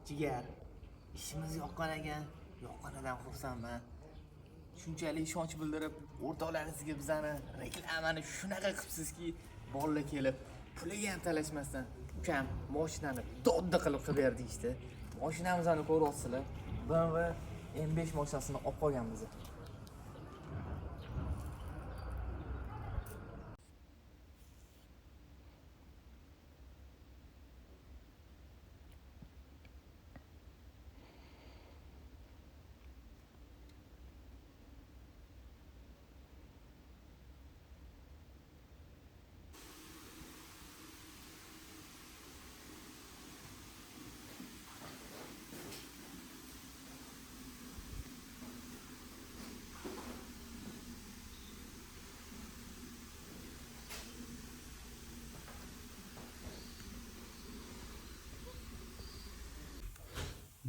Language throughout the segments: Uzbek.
Jigar, ishimiz yoqqan ekan, yoqqanidan xursandman. Shunchalik ishonch bildirib, o'rtoqlaringizga bizani reklamani shunaqa qilibsizki, bolalar kelib, puliga ham talashmasdan ukam mashinani dodda qilib berdi işte. Mashinamizni ko'ryapsizlar. BMW M5 mashinasini olib qolganmiz.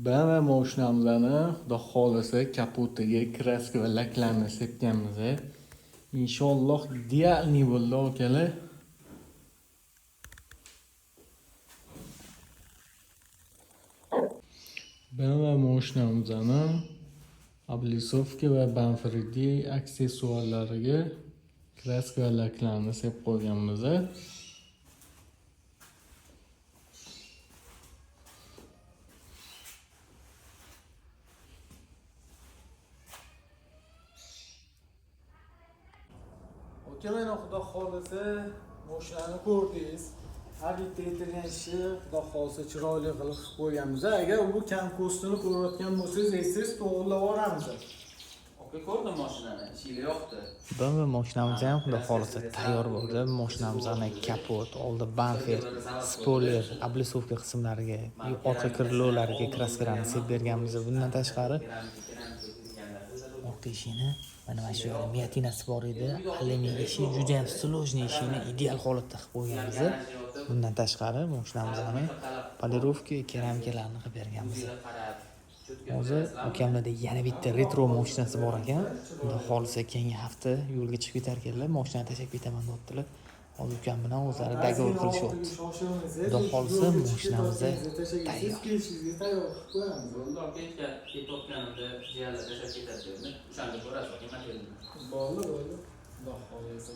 BMW mashinamizni xudo xolisa kapotiga kraska va laklarni sepganmiz. Inshaalloh idealniy bo'ldi akalar. BMW mashinamizni oblisovka va bamfredi aksessuarlariga kraska va laklarni sepib qo'yganmiz. Aka, mana xudo xolisa mashinani ko'rdingiz. Har bitta aytilgan ishni xudo xolisa chiroyli qilib qo'yganmiz. Agar bu kam kostini ko'rayotgan bo'lsangiz, aytsangiz to'g'rilab yuboramiz. Aka, ko'rdim mashinani, ishiga yoqdi. BMW mashinamiz ham xudo xolisa tayyor bo'ldi. Mashinamizning kapot, oldi bamper, spoiler, oblisovka qismlariga, orqa krылolariga kraskalarni sepib berganmiz. Bundan tashqari orqa eshigini mana shu miyatinasi bor edi. Alyumin eshik juda ham sложный eshikni ideal holatda qilib qo'yganmiz. Bundan tashqari mashinamizning polirovka keramikalarni qilib berganmiz. Hozir ukamlarda yana bitta retro mashinasi bor ekan. Xudo xolisa keyingi hafta yo'lga chiqib ketar ekanlar. Mashinani tashlab ketaman debdilar. Hozir ukam bilan o'zlari dogovor qilishyapti. Xudo xolisa mashinamiz tayyor. Yo'lda ketayotganimda jiyanlar tashlab ketadi. O'shanda ko'rasiz, nima keldi. Bo'ldi. Xudo xolisa.